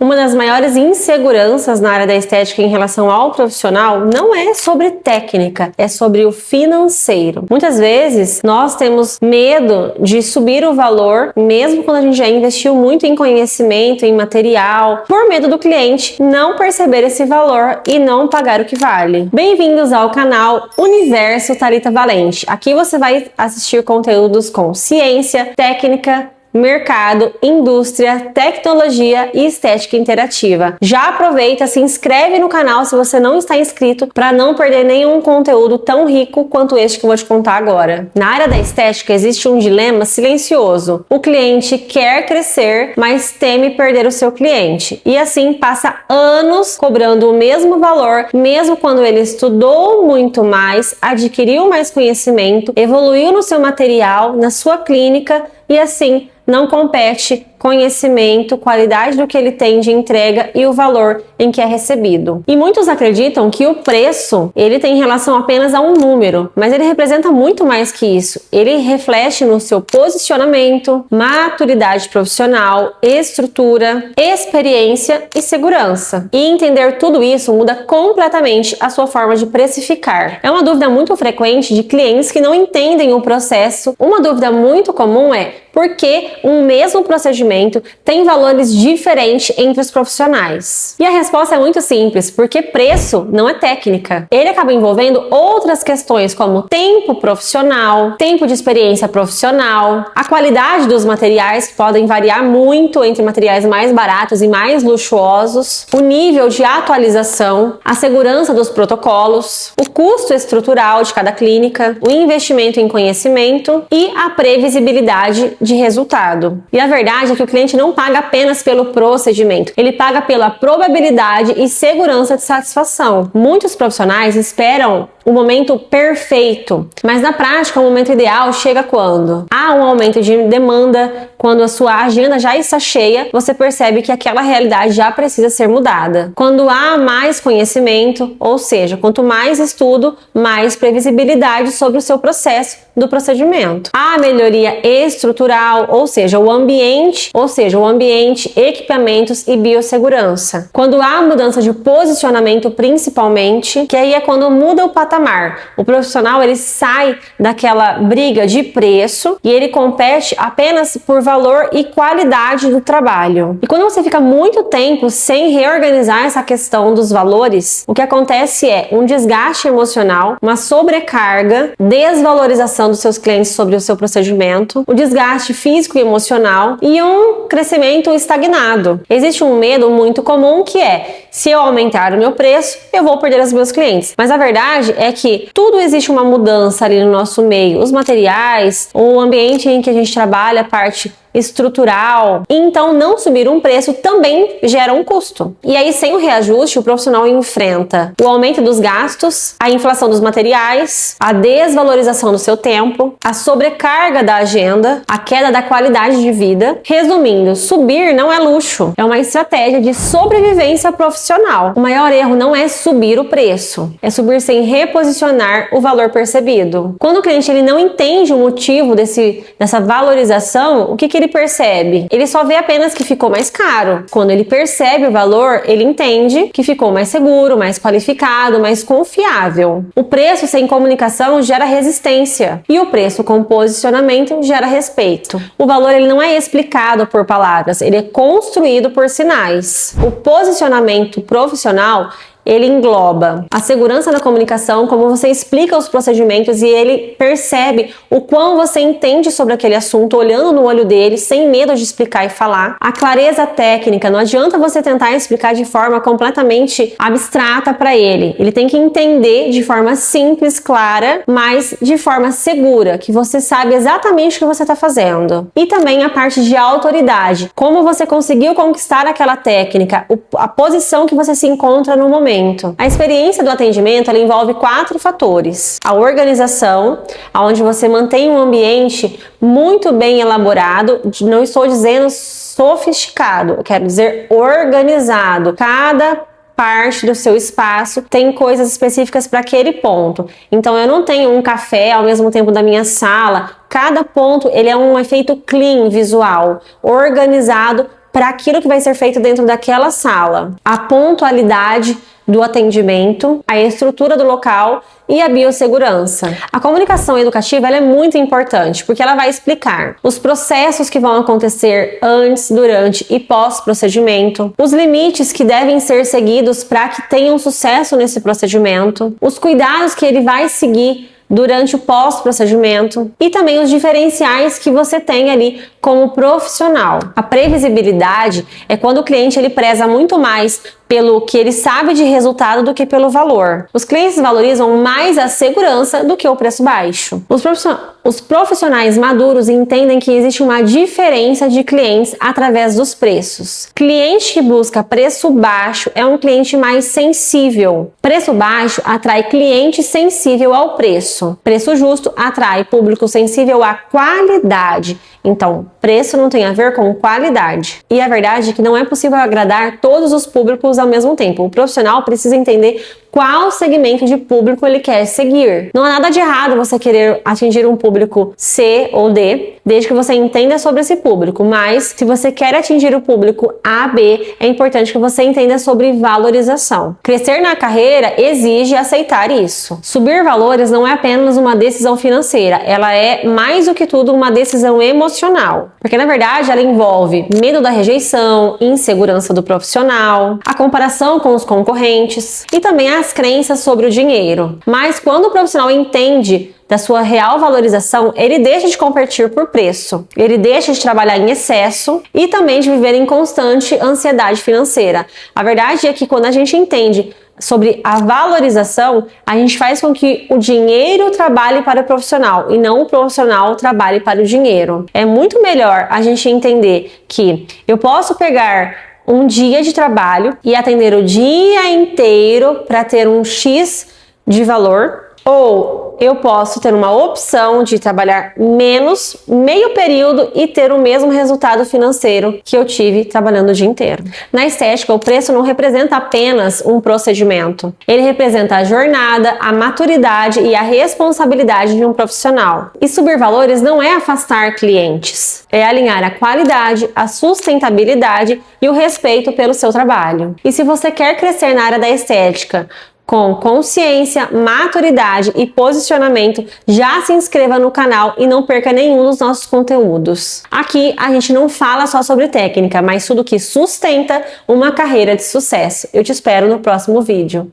Uma das maiores inseguranças na área da estética em relação ao profissional não é sobre técnica, é sobre o financeiro. Muitas vezes nós temos medo de subir o valor, mesmo quando a gente já investiu muito em conhecimento, em material, por medo do cliente não perceber esse valor e não pagar o que vale. Bem-vindos ao canal Universo Thalita Valente. Aqui você vai assistir conteúdos com ciência, técnica, mercado, indústria, tecnologia e estética interativa. Já aproveita, se inscreve no canal se você não está inscrito para não perder nenhum conteúdo tão rico quanto este que eu vou te contar agora. Na área da estética existe um dilema silencioso. O cliente quer crescer, mas teme perder o seu cliente e assim passa anos cobrando o mesmo valor, mesmo quando ele estudou muito mais, adquiriu mais conhecimento, evoluiu no seu material, na sua clínica e assim não compete conhecimento, qualidade do que ele tem de entrega e o valor em que é recebido. E muitos acreditam que o preço, ele tem relação apenas a um número, mas ele representa muito mais que isso. Ele reflete no seu posicionamento, maturidade profissional, estrutura, experiência e segurança. E entender tudo isso muda completamente a sua forma de precificar. É uma dúvida muito frequente de clientes que não entendem o processo. Uma dúvida muito comum é: por que um mesmo procedimento tem valores diferentes entre os profissionais? E a resposta é muito simples, porque preço não é técnica. Ele acaba envolvendo outras questões como tempo profissional, tempo de experiência profissional, a qualidade dos materiais, que podem variar muito entre materiais mais baratos e mais luxuosos, o nível de atualização, a segurança dos protocolos, o custo estrutural de cada clínica, o investimento em conhecimento e a previsibilidade de resultado. E a verdade é que o cliente não paga apenas pelo procedimento, ele paga pela probabilidade e segurança de satisfação. Muitos profissionais esperam o momento perfeito, mas na prática o momento ideal chega quando há um aumento de demanda, quando a sua agenda já está cheia, você percebe que aquela realidade já precisa ser mudada. Quando há mais conhecimento, ou seja, quanto mais estudo, mais previsibilidade sobre o seu processo do procedimento. Há melhoria estrutural, ou seja, o ambiente, equipamentos e biossegurança. Quando há mudança de posicionamento, principalmente, que aí é quando muda o patamar. O profissional, ele sai daquela briga de preço e ele compete apenas por valor e qualidade do trabalho. E quando você fica muito tempo sem reorganizar essa questão dos valores, o que acontece é um desgaste emocional, uma sobrecarga, desvalorização dos seus clientes sobre o seu procedimento, o desgaste físico e emocional e um crescimento estagnado. Existe um medo muito comum que é: se eu aumentar o meu preço, eu vou perder os meus clientes. Mas a verdade é que tudo existe uma mudança ali no nosso meio, os materiais, o ambiente em que a gente trabalha, a parte estrutural. Então, não subir um preço também gera um custo. E aí, sem o reajuste, o profissional enfrenta o aumento dos gastos, a inflação dos materiais, a desvalorização do seu tempo, a sobrecarga da agenda, a queda da qualidade de vida. Resumindo, subir não é luxo, é uma estratégia de sobrevivência profissional. O maior erro não é subir o preço, é subir sem reposicionar o valor percebido. Quando o cliente ele não entende o motivo dessa valorização, o que ele percebe? Ele só vê apenas que ficou mais caro. Quando ele percebe o valor, ele entende que ficou mais seguro, mais qualificado, mais confiável. O preço sem comunicação gera resistência e o preço com posicionamento gera respeito. O valor ele não é explicado por palavras, ele é construído por sinais. O posicionamento profissional ele engloba a segurança na comunicação, como você explica os procedimentos e ele percebe o quão você entende sobre aquele assunto, olhando no olho dele, sem medo de explicar e falar. A clareza técnica, não adianta você tentar explicar de forma completamente abstrata para ele. Ele tem que entender de forma simples, clara, mas de forma segura, que você sabe exatamente o que você está fazendo. E também a parte de autoridade, como você conseguiu conquistar aquela técnica, a posição que você se encontra no momento. A experiência do atendimento ela envolve 4 fatores: a organização, onde você mantém um ambiente muito bem elaborado, não estou dizendo sofisticado, eu quero dizer organizado. Cada parte do seu espaço tem coisas específicas para aquele ponto. Então eu não tenho um café ao mesmo tempo da minha sala. Cada ponto ele é um efeito clean visual, organizado para aquilo que vai ser feito dentro daquela sala. A pontualidade do atendimento, a estrutura do local e a biossegurança. A comunicação educativa ela é muito importante porque ela vai explicar os processos que vão acontecer antes, durante e pós-procedimento, os limites que devem ser seguidos para que tenham sucesso nesse procedimento, os cuidados que ele vai seguir durante o pós-procedimento e também os diferenciais que você tem ali como profissional. A previsibilidade é quando o cliente ele preza muito mais pelo que ele sabe de resultado do que pelo valor. Os clientes valorizam mais a segurança do que o preço baixo. Os profissionais maduros entendem que existe uma diferença de clientes através dos preços. Cliente que busca preço baixo é um cliente mais sensível. Preço baixo atrai cliente sensível ao preço. Preço justo atrai público sensível à qualidade. Então, preço não tem a ver com qualidade. E a verdade é que não é possível agradar todos os públicos ao mesmo tempo. O profissional precisa entender qual segmento de público ele quer seguir. Não há nada de errado você querer atingir um público C ou D, desde que você entenda sobre esse público. Mas, se você quer atingir o público A, B, é importante que você entenda sobre valorização. Crescer na carreira exige aceitar isso. Subir valores não é apenas uma decisão financeira, ela é, mais do que tudo, uma decisão emocional. Porque, na verdade, ela envolve medo da rejeição, insegurança do profissional, a comparação com os concorrentes e também as crenças sobre o dinheiro. Mas quando o profissional entende da sua real valorização, ele deixa de competir por preço, ele deixa de trabalhar em excesso e também de viver em constante ansiedade financeira. A verdade é que quando a gente entende sobre a valorização, a gente faz com que o dinheiro trabalhe para o profissional e não o profissional trabalhe para o dinheiro. É muito melhor a gente entender que eu posso pegar um dia de trabalho e atender o dia inteiro para ter um X de valor, ou eu posso ter uma opção de trabalhar menos, meio período e ter o mesmo resultado financeiro que eu tive trabalhando o dia inteiro. Na estética, o preço não representa apenas um procedimento. Ele representa a jornada, a maturidade e a responsabilidade de um profissional. E subir valores não é afastar clientes, é alinhar a qualidade, a sustentabilidade e o respeito pelo seu trabalho. E se você quer crescer na área da estética, com consciência, maturidade e posicionamento, já se inscreva no canal e não perca nenhum dos nossos conteúdos. Aqui a gente não fala só sobre técnica, mas tudo que sustenta uma carreira de sucesso. Eu te espero no próximo vídeo.